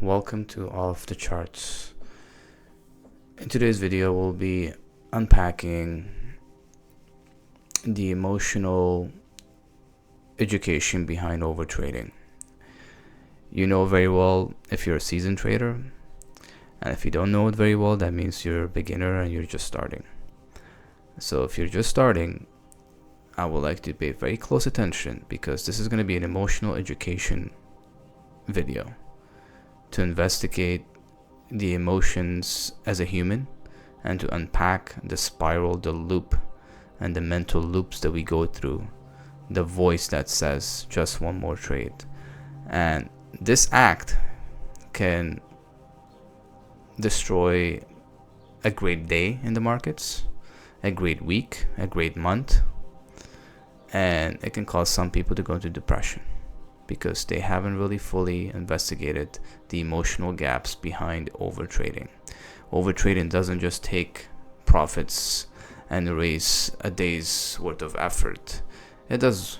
welcome to Off the Charts. In today's video, we'll be unpacking the emotional education behind overtrading. You know very well if you're a seasoned trader, and if you don't know it very well, that means you're a beginner and you're just starting. So if you're just starting, I would like to pay very close attention because this is going to be an emotional education video to investigate the emotions as a human and to unpack the spiral, the loop, and the mental loops that we go through, the voice that says just one more trade. And this act can destroy a great day in the markets, a great week, a great month, and it can cause some people to go into depression because they haven't really fully investigated the emotional gaps behind overtrading. Overtrading doesn't just take profits and erase a day's worth of effort. It does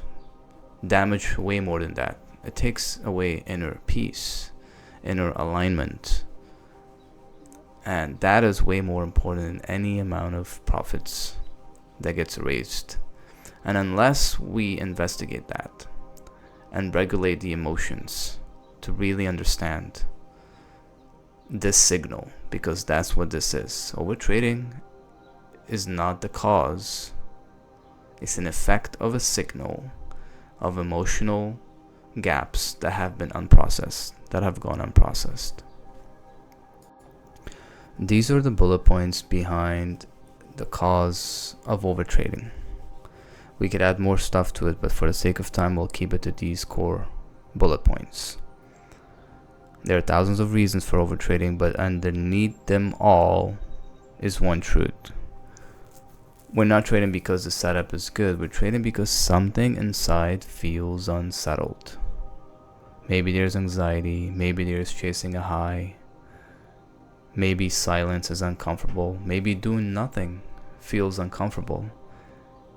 damage way more than that. It takes away inner peace, inner alignment, and that is way more important than any amount of profits that gets erased. And unless we investigate that and regulate the emotions to really understand this signal, because that's what this is. Overtrading is not the cause, it's an effect of a signal of emotional gaps that have been unprocessed, that have gone unprocessed. These are the bullet points behind the cause of overtrading. We could add more stuff to it, but for the sake of time, we'll keep it to these core bullet points. There are thousands of reasons for overtrading, but underneath them all is one truth. We're not trading because the setup is good. We're trading because something inside feels unsettled. Maybe there's anxiety. Maybe there's chasing a high. Maybe silence is uncomfortable. Maybe doing nothing feels uncomfortable.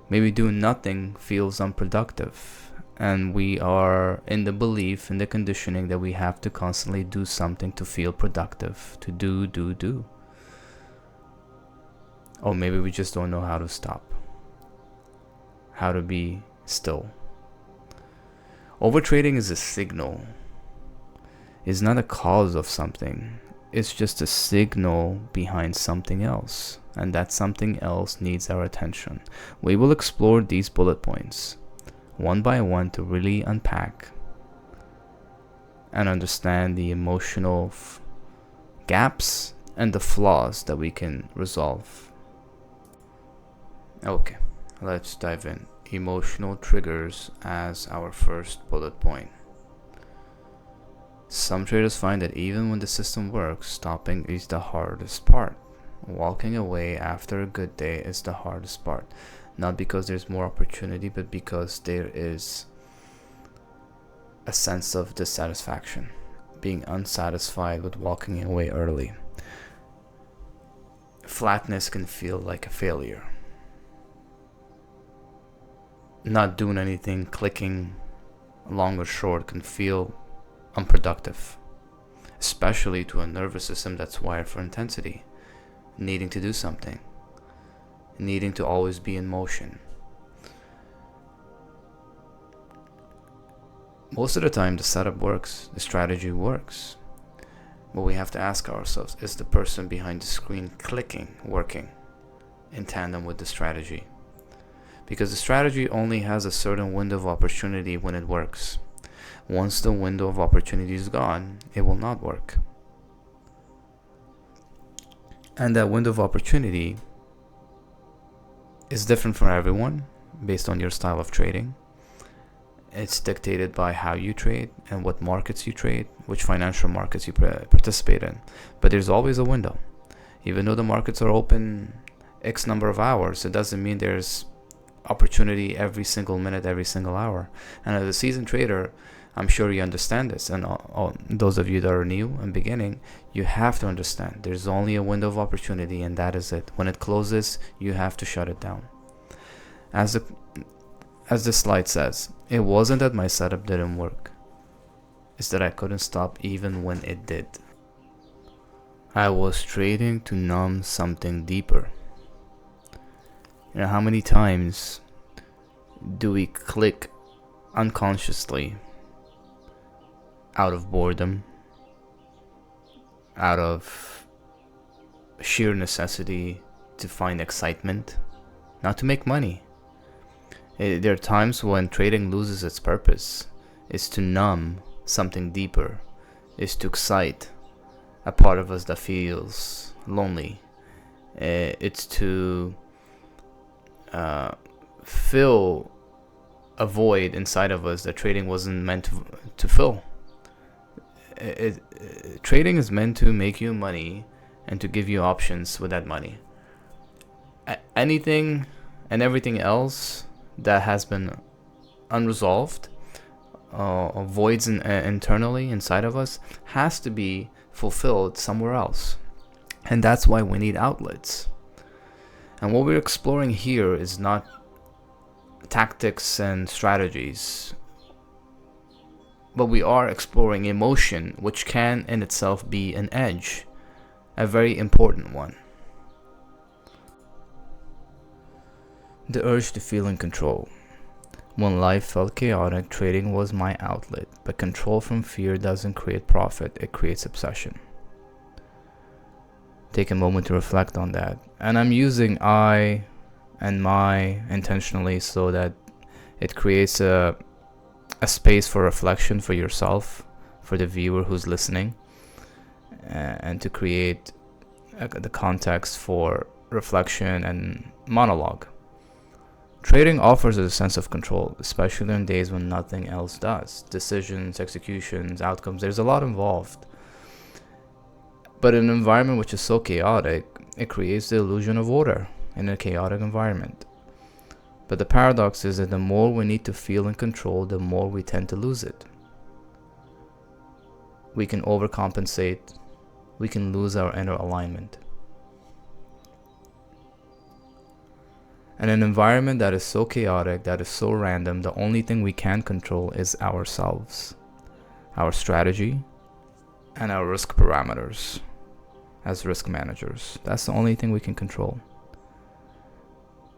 Maybe doing nothing feels unproductive, and we are in the belief, in the conditioning that we have to constantly do something to feel productive, to do. Or maybe we just don't know how to stop, how to be still. Overtrading is a signal. It's not a cause of something. It's just a signal behind something else. And that something else needs our attention. We will explore these bullet points one by one to really unpack and understand the emotional gaps and the flaws that we can resolve. Okay, let's dive in. Emotional triggers as our first bullet point. Some traders find that even when the system works, stopping is the hardest part. Walking away after a good day is the hardest part. Not because there's more opportunity, but because there is a sense of dissatisfaction, being unsatisfied with walking away early. Flatness can feel like a failure. Not doing anything, clicking long or short, can feel unproductive, especially to a nervous system that's wired for intensity. Needing to do something, needing to always be in motion. Most of the time the setup works, the strategy works, but we have to ask ourselves, is the person behind the screen clicking working in tandem with the strategy? Because the strategy only has a certain window of opportunity when it works. Once the window of opportunity is gone, it will not work. And that window of opportunity is different for everyone based on your style of trading. It's dictated by how you trade and what markets you trade, which financial markets you participate in. But there's always a window. Even though the markets are open X number of hours, it doesn't mean there's opportunity every single minute, every single hour. And as a seasoned trader, I'm sure you understand this, and all those of you that are new and beginning, you have to understand there's only a window of opportunity, and that is it. When it closes, you have to shut it down. As the slide says, it wasn't that my setup didn't work. is that I couldn't stop even when it did. I was trading to numb something deeper. You know, how many times do we click unconsciously out of boredom, out of sheer necessity to find excitement, not to make money? There are times when trading loses its purpose. It's to numb something deeper. It's to excite a part of us that feels lonely. It's to fill a void inside of us that trading wasn't meant to fill. Trading is meant to make you money and to give you options with that money. Anything and everything else that has been unresolved, voids internally inside of us, has to be fulfilled somewhere else. And that's why we need outlets. And what we're exploring here is not tactics and strategies, but we are exploring emotion, which can in itself be an edge, a very important one. The urge to feel in control. When life felt chaotic, trading was my outlet, but control from fear doesn't create profit, it creates obsession. Take a moment to reflect on that. And I'm using I and my intentionally so that it creates a space for reflection for yourself, for the viewer who's listening, and to create the context for reflection and monologue. Trading offers a sense of control, especially on days when nothing else does. Decisions, executions, outcomes, there's a lot involved. But in an environment which is so chaotic, it creates the illusion of order in a chaotic environment. But the paradox is that the more we need to feel in control, the more we tend to lose it. We can overcompensate, we can lose our inner alignment. In an environment that is so chaotic, that is so random, the only thing we can control is ourselves, our strategy, and our risk parameters as risk managers. That's the only thing we can control.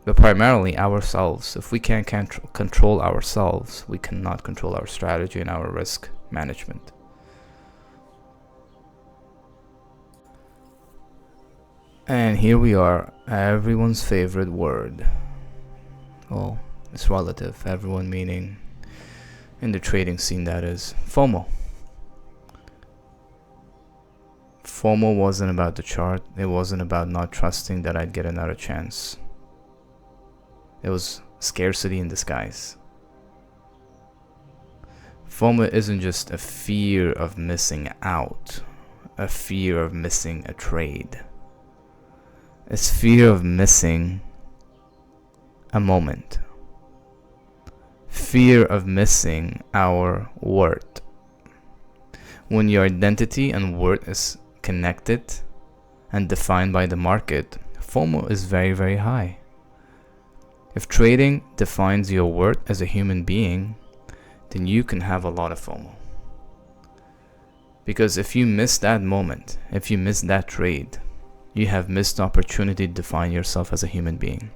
But primarily ourselves. If we can't control ourselves, we cannot control our strategy and our risk management. And here we are, everyone's favorite word. Well, it's relative, everyone meaning in the trading scene, that is FOMO. FOMO wasn't about the chart, it wasn't about not trusting that I'd get another chance. It was scarcity in disguise. FOMO isn't just a fear of missing out, a fear of missing a trade. It's fear of missing a moment. Fear of missing our worth. When your identity and worth is connected and defined by the market, FOMO is very, very high. If trading defines your worth as a human being, then you can have a lot of FOMO. Because if you miss that moment, if you miss that trade, you have missed the opportunity to define yourself as a human being.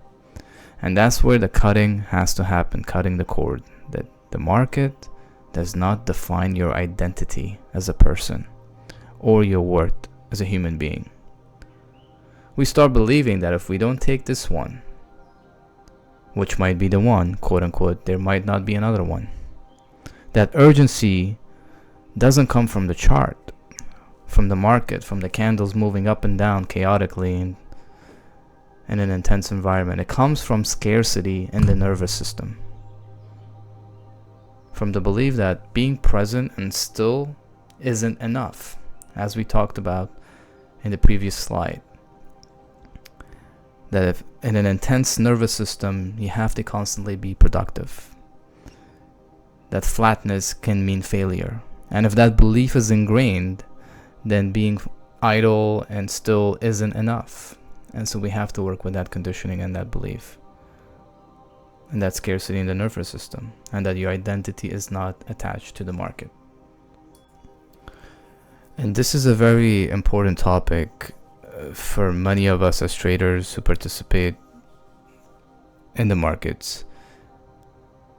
And that's where the cutting has to happen, cutting the cord. That the market does not define your identity as a person or your worth as a human being. We start believing that if we don't take this one, which might be the one, quote unquote, there might not be another one. That urgency doesn't come from the chart, from the market, from the candles moving up and down chaotically in an intense environment. It comes from scarcity in the nervous system. From the belief that being present and still isn't enough, as we talked about in the previous slide. That if in an intense nervous system, you have to constantly be productive. That flatness can mean failure. And if that belief is ingrained, then being idle and still isn't enough. And so we have to work with that conditioning and that belief. And that scarcity in the nervous system. And that your identity is not attached to the market. And this is a very important topic for many of us as traders who participate in the markets.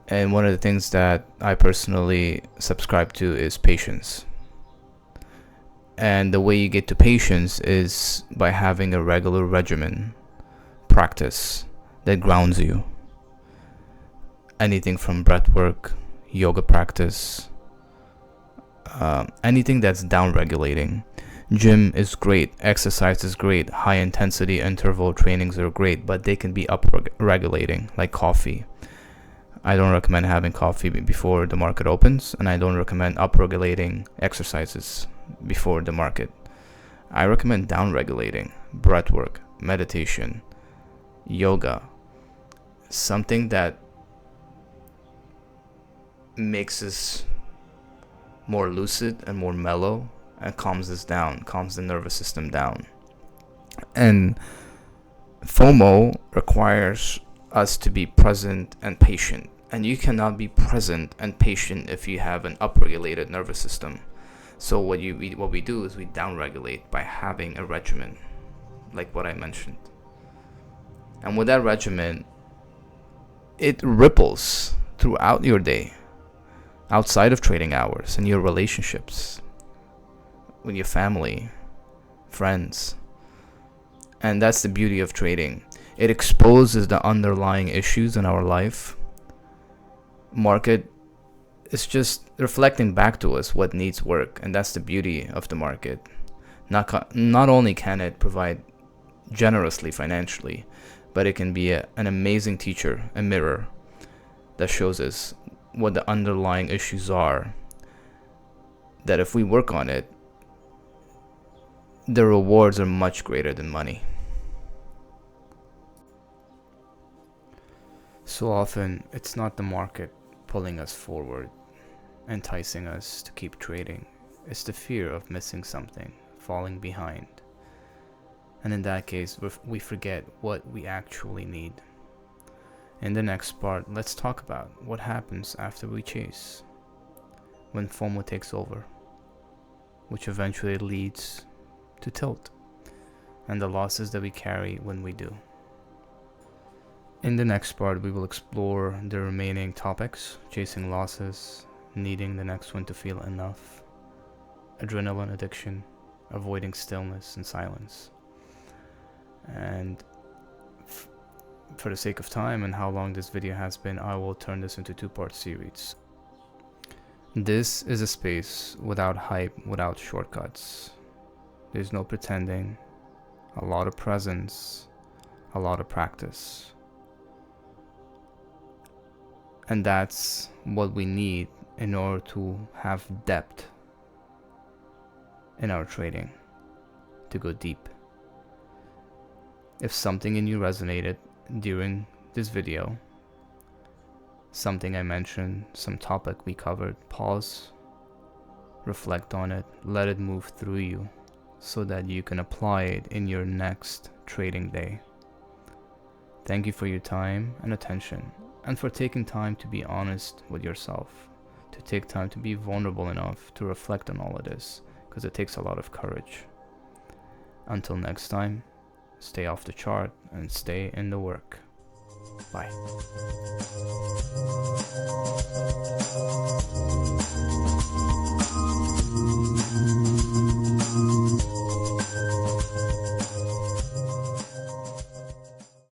And one of the things that I personally subscribe to is patience. And the way you get to patience is by having a regular regimen practice that grounds you. Anything from breathwork, yoga practice, anything that's down regulating. Gym is great, exercise is great, high intensity interval trainings are great, but they can be up regulating, like coffee. I don't recommend having coffee before the market opens, and I don't recommend up regulating exercises before the market. I recommend down regulating, breathwork, meditation, yoga, something that makes us more lucid and more mellow and calms us down, calms the nervous system down. And FOMO requires us to be present and patient, and you cannot be present and patient if you have an upregulated nervous system. So what we do is we downregulate by having a regimen, like what I mentioned. And with that regimen, it ripples throughout your day, outside of trading hours, and your relationships with your family, friends. And that's the beauty of trading. It exposes the underlying issues in our life. Market is just reflecting back to us what needs work, and that's the beauty of the market. Not only can it provide generously financially, but it can be an amazing teacher, a mirror that shows us what the underlying issues are, that if we work on it, the rewards are much greater than money. So often, it's not the market pulling us forward, enticing us to keep trading. It's the fear of missing something, falling behind. And in that case, we forget what we actually need. In the next part, let's talk about what happens after we chase, when FOMO takes over, which eventually leads to tilt, and the losses that we carry when we do. In the next part, we will explore the remaining topics: chasing losses, needing the next one to feel enough, adrenaline addiction, avoiding stillness and silence. And for the sake of time and how long this video has been, I will turn this into two-part series. This is a space without hype, without shortcuts. There's no pretending, a lot of presence, a lot of practice. And that's what we need in order to have depth in our trading, to go deep. If something in you resonated during this video, something I mentioned, some topic we covered, pause, reflect on it, let it move through you so that you can apply it in your next trading day. Thank you for your time and attention, and for taking time to be honest with yourself, to take time to be vulnerable enough to reflect on all of this, because it takes a lot of courage. Until next time, stay off the chart and stay in the work. Bye.